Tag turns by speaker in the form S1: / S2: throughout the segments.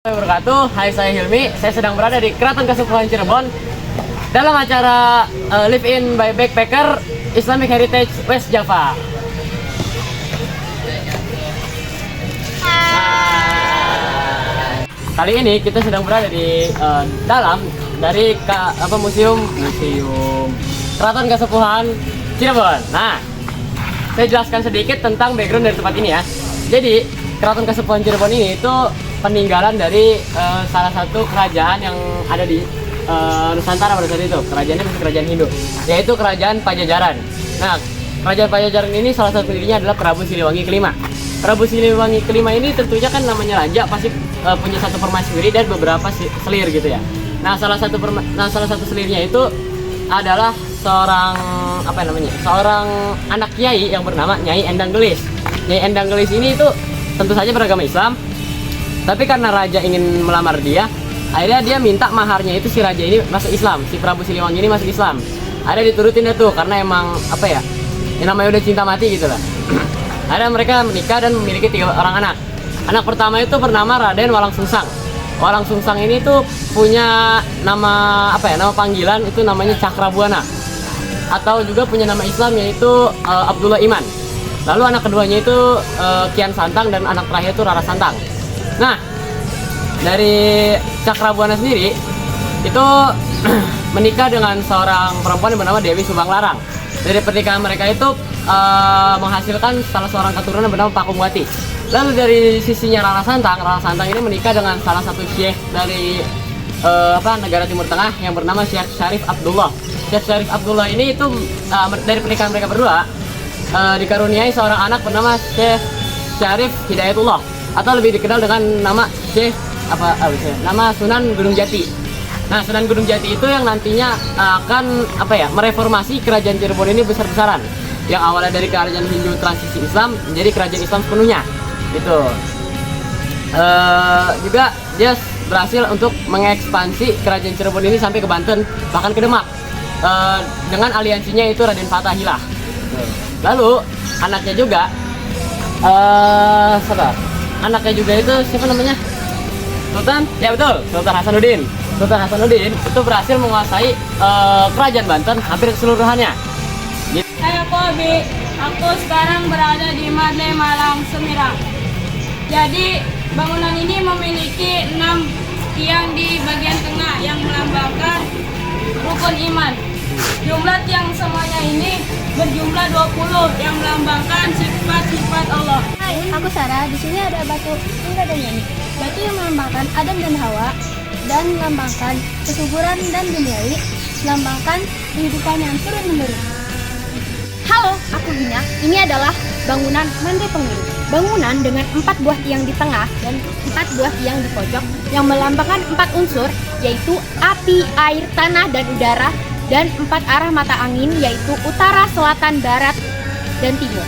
S1: Wabarakatuh. Hai, saya Hilmi. Saya sedang berada di Keraton Kasepuhan Cirebon dalam acara Live In by Backpacker Islamic Heritage West Java. Kali ini kita sedang berada di dalam dari museum Keraton Kasepuhan Cirebon. Nah, saya jelaskan sedikit tentang background dari tempat ini ya. Jadi Keraton Kasepuhan Cirebon ini itu peninggalan dari salah satu kerajaan yang ada di Nusantara pada saat itu. Kerajaannya masih kerajaan Hindu, yaitu kerajaan Pajajaran. Nah, kerajaan Pajajaran ini salah satu pendirinya adalah Prabu Siliwangi kelima. Prabu Siliwangi kelima ini tentunya kan namanya raja, pasti punya satu permaisuri dan beberapa selir gitu ya. Nah, salah satu selirnya itu adalah seorang anak kiai yang bernama Nyai Endang Gelis. Nyai Endang Gelis ini itu tentu saja beragama Islam. Tapi karena raja ingin melamar dia, akhirnya dia minta maharnya itu si raja ini masuk Islam, si Prabu Siliwangi ini masuk Islam. Akhirnya diturutin dia tuh, karena emang yang namanya udah cinta mati gitu lah. Akhirnya mereka menikah dan memiliki 3 orang anak. Anak pertama itu bernama Raden Walang Sungsang. Walang Sungsang ini tuh punya nama nama panggilan itu namanya Cakrabuana, atau juga punya nama Islam yaitu Abdullah Iman. Lalu anak keduanya itu Kian Santang dan anak terakhir itu Rara Santang. Nah, dari Cakrabuana sendiri itu menikah dengan seorang perempuan yang bernama Dewi Subanglarang. Dari pernikahan mereka itu menghasilkan salah seorang keturunan bernama Pakumwati. Lalu dari sisinya Rara Santang ini menikah dengan salah satu syekh dari negara Timur Tengah yang bernama Syekh Syarif Abdullah. Syekh Syarif Abdullah ini itu dari pernikahan mereka berdua dikaruniai seorang anak bernama Syekh Syarif Hidayatullah, atau lebih dikenal dengan nama nama Sunan Gunung Jati. Nah, Sunan Gunung Jati itu yang nantinya akan mereformasi kerajaan Cirebon ini besar-besaran. Yang awalnya dari kerajaan Hindu transisi Islam menjadi kerajaan Islam sepenuhnya. Gitu. Juga dia berhasil untuk mengekspansi kerajaan Cirebon ini sampai ke Banten, bahkan ke Demak. Dengan aliansinya itu Raden Fathahilah. Lalu anaknya juga anaknya juga itu siapa namanya? Sultan? Ya betul, Sultan Hasanuddin. Sultan Hasanuddin itu berhasil menguasai kerajaan Banten hampir keseluruhannya.
S2: Hai, aku Abi. Aku sekarang berada di Madle Malang Semirang. Jadi bangunan ini memiliki 6 tiang di bagian tengah yang melambangkan rukun iman. Jumlah tiang semuanya ini berjumlah 20 yang melambangkan sifat-sifat Allah.
S3: Hai, aku Sarah. Di sini ada batu Indra dan Yani. Batu yang melambangkan Adam dan Hawa dan melambangkan kesuburan dan duniawi, melambangkan kehidupan yang turun menurun. Halo, aku Hina. Ini adalah bangunan Mande Pengiring. Bangunan dengan 4 buah tiang di tengah dan 4 buah tiang di pojok yang melambangkan 4 unsur, yaitu api, air, tanah, dan udara, dan 4 arah mata angin, yaitu utara, selatan, barat, dan timur.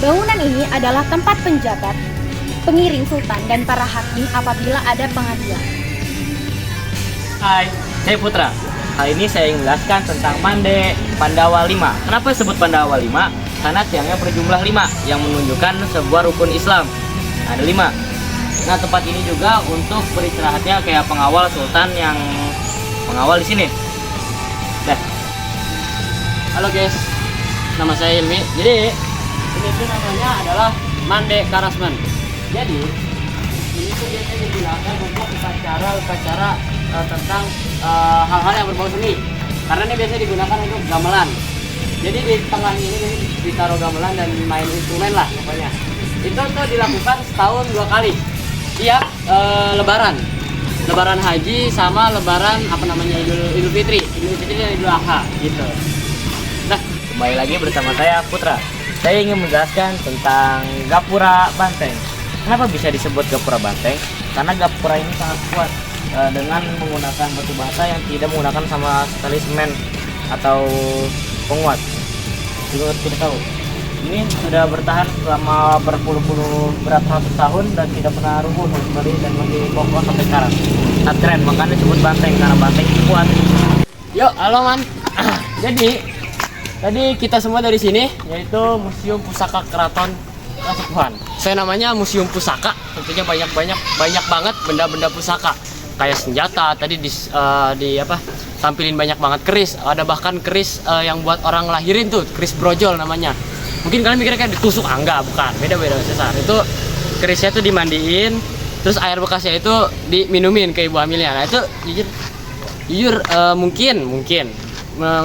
S3: Bangunan ini adalah tempat penjabat, pengiring sultan, dan para hakim apabila ada pengadilan.
S1: Hai, saya Putra. Kali ini saya ingin menjelaskan tentang Mande Pandawa 5. Kenapa disebut Pandawa 5? Karena tiangnya berjumlah 5 yang menunjukkan sebuah rukun Islam. Ada 5. Nah, tempat ini juga untuk beristirahatnya kayak pengawal sultan yang mengawal di sini. Dah. Halo guys, nama saya Ilmi. Jadi ini tuh namanya adalah Mande Karasman. Jadi ini tuh biasanya digunakan untuk upacara tentang hal-hal yang berbau seni. Karena ini biasanya digunakan untuk gamelan. Jadi di tengah ini ditaruh gamelan dan main instrumen lah pokoknya. Itu tuh dilakukan setahun 2 kali. Tiap Lebaran haji sama lebaran Idul Fitri dan Idul Adha gitu. Nah, kembali lagi bersama saya Putra. Saya ingin menjelaskan tentang Gapura Banteng. Kenapa bisa disebut Gapura Banteng? Karena Gapura ini sangat kuat dengan menggunakan batu bata yang tidak menggunakan sama sekali semen atau penguat. Juga tidak tahu. Ini sudah bertahan selama beratus tahun dan tidak pernah rubuh kembali dan masih kokoh sampai sekarang. Keren, makanya disebut banteng karena banteng kuat. Yuk, halo man. Jadi tadi kita semua dari sini, yaitu Museum Pusaka Keraton Tuhan. Saya namanya Museum Pusaka. Tentunya banyak banget benda-benda pusaka. Kayak senjata tadi tampilin banyak banget keris. Ada bahkan keris yang buat orang lahirin tuh, keris brojol namanya. Mungkin kalian mikirnya kayak ditusuk, enggak, bukan. Beda Cesar. Itu kerisnya tuh dimandiin, terus air bekasnya itu diminumin ke ibu hamilnya. Nah, itu jujur mungkin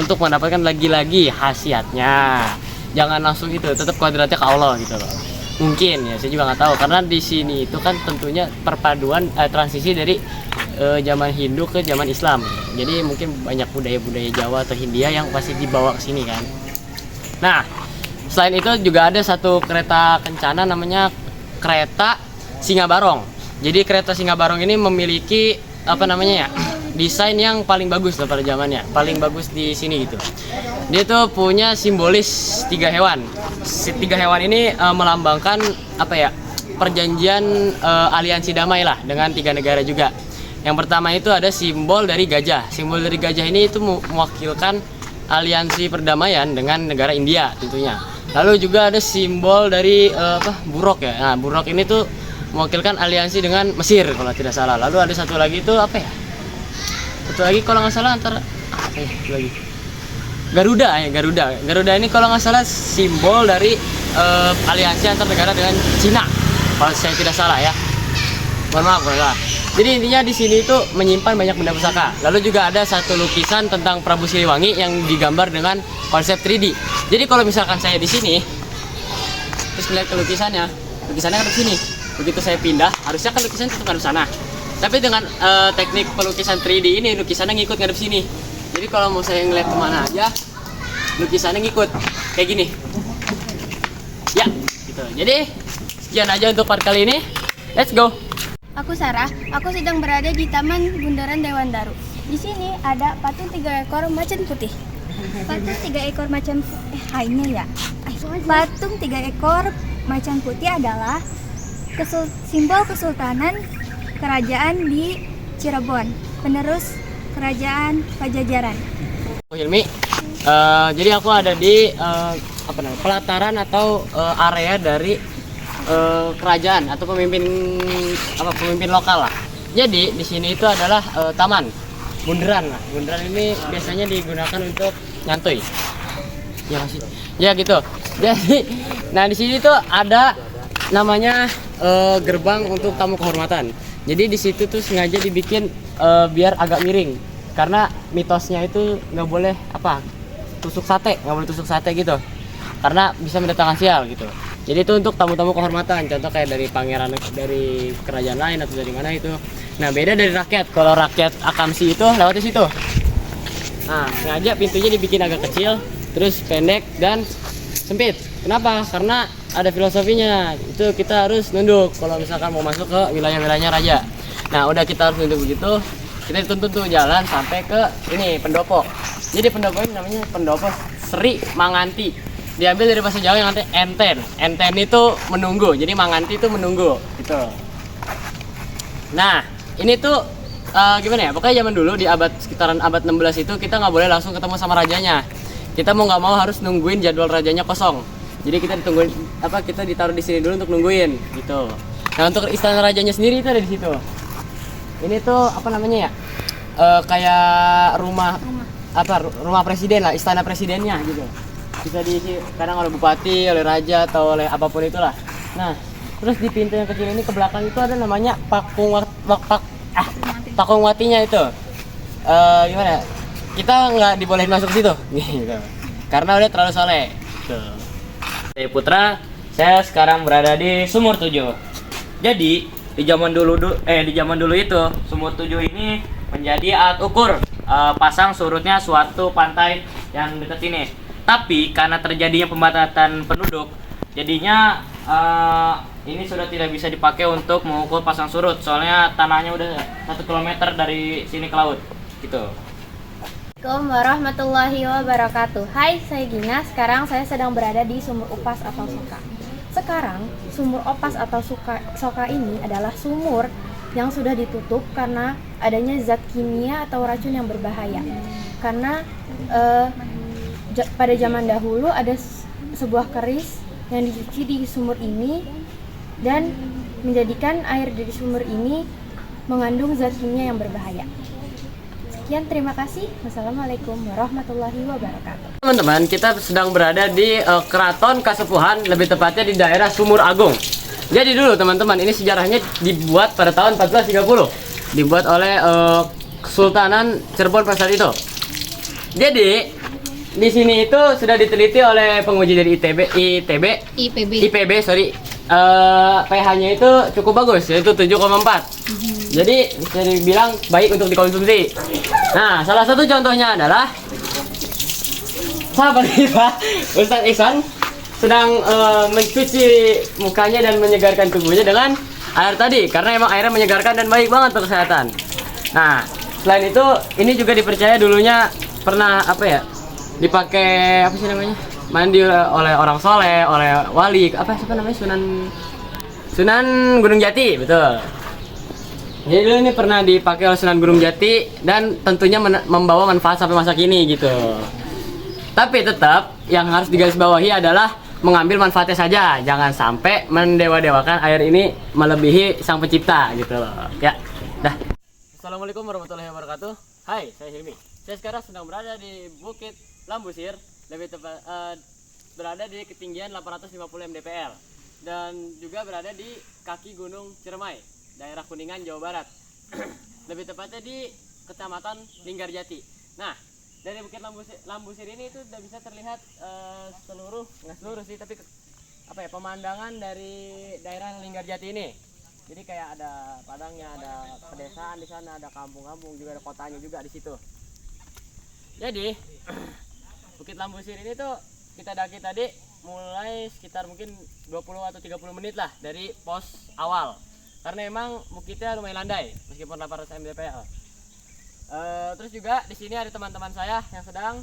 S1: untuk mendapatkan lagi-lagi khasiatnya. Jangan langsung itu, tetap kodratnya ke Allah gitu loh. Mungkin ya, saya juga nggak tahu karena di sini itu kan tentunya perpaduan transisi dari zaman Hindu ke zaman Islam. Jadi mungkin banyak budaya-budaya Jawa atau Hindia yang pasti dibawa ke sini kan. Nah, selain itu juga ada satu kereta kencana namanya kereta Singa Barong. Jadi kereta Singa Barong ini memiliki desain yang paling bagus lah pada zamannya, paling bagus di sini gitu. Dia tuh punya simbolis 3 hewan. Tiga hewan ini melambangkan perjanjian aliansi damai lah dengan 3 negara juga. Yang pertama itu ada simbol dari gajah. Simbol dari gajah ini itu mewakilkan aliansi perdamaian dengan negara India tentunya. Lalu juga ada simbol dari buruk ya. Nah, buruk ini tuh mewakilkan aliansi dengan Mesir kalau tidak salah. Lalu ada satu lagi itu satu lagi kalau nggak salah Garuda. Garuda ini kalau nggak salah simbol dari aliansi antar negara dengan Cina kalau saya tidak salah ya. Mohon maaf kalau salah. Jadi intinya di sini itu menyimpan banyak benda pusaka. Lalu juga ada satu lukisan tentang Prabu Siliwangi yang digambar dengan konsep 3D. Jadi kalau misalkan saya di sini terus melihat ke lukisannya kan di sini. Begitu saya pindah, harusnya kan lukisan tetap ngadep sana. Tapi dengan teknik pelukisan 3D ini, lukisannya ngikut ngadep sini. Jadi kalau mau saya ngeliat kemana aja, lukisannya ngikut kayak gini. Ya, gitu. Jadi sekian aja untuk part kali ini. Let's go.
S3: Aku Sarah, aku sedang berada di Taman Bundaran Dewan Daru. Di sini ada patung 3 ekor macan putih. Patung 3 ekor macan putih, Patung 3 ekor macan putih adalah simbol kesultanan kerajaan di Cirebon, penerus kerajaan Pajajaran.
S1: Hilmi, jadi aku ada di pelataran atau area dari kerajaan atau pemimpin lokal lah. Jadi di sini itu adalah taman bundaran. Nah, bundaran ini biasanya digunakan untuk nyantuy. Ya masih. Ya gitu. Jadi, nah di sini tuh ada namanya gerbang untuk tamu kehormatan. Jadi di situ tuh sengaja dibikin biar agak miring karena mitosnya itu nggak boleh tusuk sate gitu karena bisa mendatangkan sial gitu. Jadi itu untuk tamu-tamu kehormatan, contoh kayak dari pangeran dari kerajaan lain atau dari mana itu. Nah beda dari rakyat, kalau rakyat Akamsi itu lewat di situ. Nah sengaja pintunya dibikin agak kecil, terus pendek dan sempit. Kenapa? Karena ada filosofinya. Itu kita harus nunduk kalau misalkan mau masuk ke wilayah-wilayahnya raja. Nah udah kita harus nunduk begitu, kita dituntut tuh jalan sampai ke ini pendopo. Jadi pendopo ini namanya pendopo Sri Manganti. Diambil dari bahasa Jawa yang nanti enten. Enten itu menunggu, jadi manganti itu menunggu gitu. Nah ini tuh gimana ya, pokoknya zaman dulu di sekitaran abad 16 itu kita nggak boleh langsung ketemu sama rajanya. Kita mau nggak mau harus nungguin jadwal rajanya kosong. Jadi kita kita ditaruh di sini dulu untuk nungguin gitu. Nah untuk istana rajanya sendiri itu ada di situ. Ini tuh kayak rumah presiden lah, istana presidennya gitu. Bisa diisi kadang oleh bupati, oleh raja atau oleh apapun itulah. Nah, terus di pintu yang kecil ini ke belakang itu ada namanya Pakungwatinya itu. Gimana? Kita nggak dibolehin masuk situ, gitu. Karena udah terlalu soleh. Saya Putra, saya sekarang berada di Sumur 7. Jadi di zaman dulu itu Sumur 7 ini menjadi alat ukur pasang surutnya suatu pantai yang dekat sini. Tapi karena terjadinya pembatasan penduduk, jadinya ini sudah tidak bisa dipakai untuk mengukur pasang surut. Soalnya tanahnya udah 1 km dari sini ke laut, gitu.
S3: Assalamualaikum warahmatullahi wabarakatuh. Hai, saya Gina. Sekarang saya sedang berada di Sumur Upas atau Soka. Sekarang Sumur Upas atau Soka ini adalah sumur yang sudah ditutup karena adanya zat kimia atau racun yang berbahaya. Karena pada zaman dahulu ada sebuah keris yang dicuci di sumur ini dan menjadikan air dari sumur ini mengandung zat kimia yang berbahaya. Sekian, terima kasih. Wassalamualaikum warahmatullahi wabarakatuh.
S1: Teman-teman, kita sedang berada di Keraton Kasepuhan, lebih tepatnya di daerah Sumur Agung. Jadi dulu teman-teman, ini sejarahnya dibuat pada tahun 1430. Dibuat oleh Kesultanan Cirebon pada saat itu. Jadi di sini itu sudah diteliti oleh penguji dari IPB, sorry. pH-nya itu cukup bagus, yaitu 7,4. Jadi bisa dibilang baik untuk dikonsumsi. Nah, salah satu contohnya adalah sahabat kita Ustadz Ihsan sedang mencuci mukanya dan menyegarkan tubuhnya dengan air tadi, karena emang airnya menyegarkan dan baik banget untuk kesehatan. Nah, selain itu ini juga dipercaya dulunya pernah dipakai mandi oleh orang soleh, oleh wali Sunan Gunung Jati, betul. Jadi dulu ini pernah dipakai oleh Sunan Gunung Jati dan tentunya membawa manfaat sampai masa kini gitu. Tapi tetap yang harus digarisbawahi adalah mengambil manfaatnya saja, jangan sampai mendewa-dewakan air ini melebihi sang pencipta gitu loh. Ya, dah. Assalamualaikum warahmatullahi wabarakatuh. Hai, saya Hilmi. Saya sekarang sedang berada di Bukit Lambusir, lebih tepat berada di ketinggian 850 mdpl dan juga berada di kaki Gunung Ciremai, daerah Kuningan, Jawa Barat. Lebih tepatnya di Kecamatan Linggarjati. Nah, dari Bukit Lambusir ini itu sudah bisa terlihat nggak seluruh sih, tapi pemandangan dari daerah Linggarjati ini. Jadi kayak ada padangnya, ada pedesaan di sana, ada kampung-kampung, juga ada kotanya juga di situ. Jadi Bukit Lambusir ini tuh kita daki tadi mulai sekitar mungkin 20 atau 30 menit lah dari pos awal. Karena emang bukitnya lumayan landai meskipun 800 mdpl. Terus juga di sini ada teman-teman saya yang sedang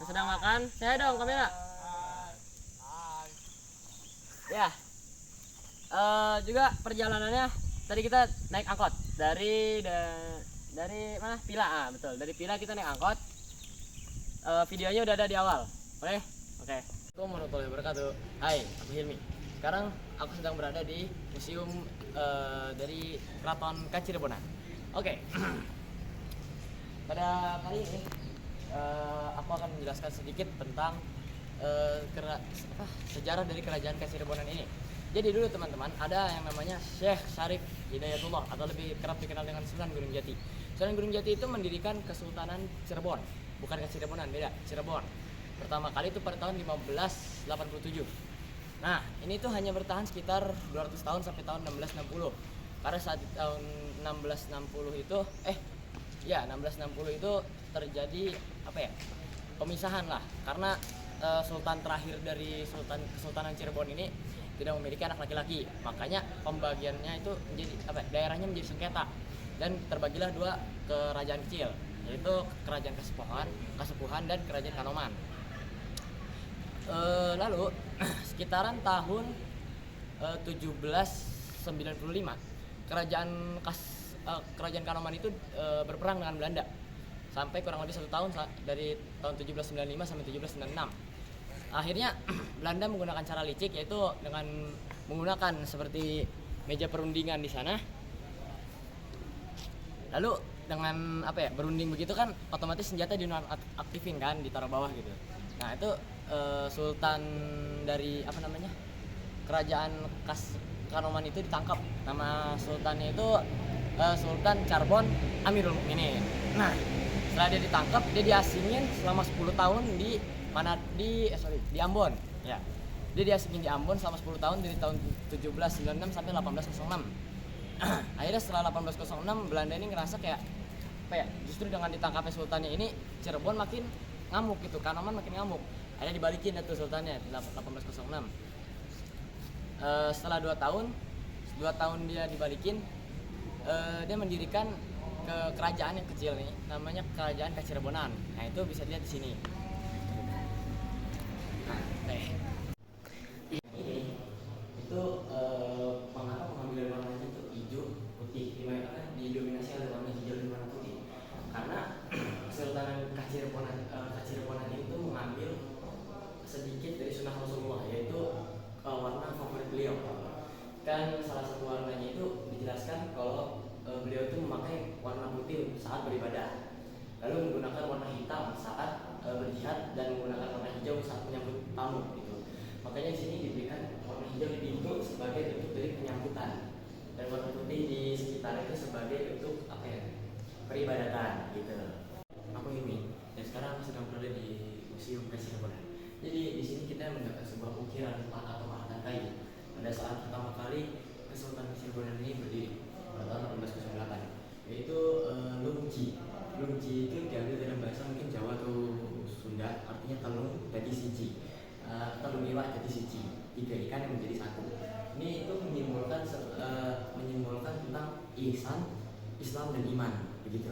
S1: makan. Saya dong kamera. Ya. Juga perjalanannya tadi kita naik angkot dari mana? Pila, betul. Dari Pila kita naik angkot. Videonya udah ada di awal. Oke. Assalamualaikum warahmatullahi wabarakatuh. Hai, aku Hilmi. Sekarang aku sedang berada di museum dari Keraton Kacirebonan. Oke. Pada kali ini aku akan menjelaskan sedikit tentang sejarah dari kerajaan Kacirebonan ini. Jadi dulu teman-teman, ada yang namanya Syekh Syarif Hidayatullah atau lebih kerap dikenal dengan Sunan Gunung Jati. Sunan Gunung Jati itu mendirikan Kesultanan Cirebon, bukan Kacirebonan, beda, Cirebon. Pertama kali itu pada tahun 1587. Nah, ini tuh hanya bertahan sekitar 200 tahun sampai tahun 1660. Karena saat di tahun 1660 itu 1660 itu terjadi pemisahan lah, karena sultan terakhir dari Kesultanan Cirebon ini tidak memiliki anak laki-laki. Makanya pembagiannya itu menjadi daerahnya menjadi sengketa dan terbagilah dua kerajaan kecil, yaitu Kerajaan Kasepuhan dan Kerajaan Kanoman. Lalu sekitaran tahun 1795 Kerajaan Kanoman itu berperang dengan Belanda sampai kurang lebih 1 tahun, dari tahun 1795 sampai 1796. Akhirnya Belanda menggunakan cara licik, yaitu dengan menggunakan seperti meja perundingan di sana. Lalu dengan berunding begitu kan otomatis senjata dinonaktifin kan, ditaruh bawah gitu. Nah, itu sultan dari kerajaan Kanoman itu ditangkap. Nama sultannya itu Sultan Charbon Amirul Mukminin. Nah, setelah dia ditangkap, dia diasingin selama 10 tahun di Ambon. Ya. Dia diasingin di Ambon selama 10 tahun dari tahun 1796 sampai 1806. Akhirnya setelah 1806 Belanda ini ngerasa justru dengan ditangkapnya sultannya ini Cirebon makin ngamuk gitu, Kanoman makin ngamuk. Akhirnya dibalikin itu sultannya di 1806. Setelah 2 tahun dia dibalikin, dia mendirikan kerajaan yang kecil nih, namanya Kerajaan Kacirebonan. Nah, itu bisa dilihat di sini. Nah, ini itu mengapa pengambilan warnanya itu hijau putih, didominasi oleh warna hijau dan warna putih? Karena Kesultanan Kacirebonan itu mengambil sedikit dari sunnah Rasulullah, yaitu warna favorit beliau. Kan salah satu warnanya itu dijelaskan kalau beliau itu memakai warna putih saat beribadah, lalu menggunakan warna hitam saat berjihad, dan menggunakan warna hijau saat menyambut tamu gitu. Makanya di sini diberikan warna hijau di pintu sebagai bentuk dari penyambutan, dan warna putih di sekitar itu sebagai bentuk apa ya, peribadatan gitu. Aku Imi, dan sekarang aku sedang berada di Museum Cirebon. Jadi di sini kita mendapat sebuah ukiran atau pahatan kayu pada saat pertama kali Kesultanan Cirebon ini berdiri pada tahun 1808, yaitu Lungji. Lungji itu diambil dari bahasa mungkin Jawa atau Sunda, artinya telung jadi siji, telung iwak jadi siji, 3 ikan yang menjadi satu. Ini itu menyimbolkan tentang ihsan, Islam dan iman, begitu.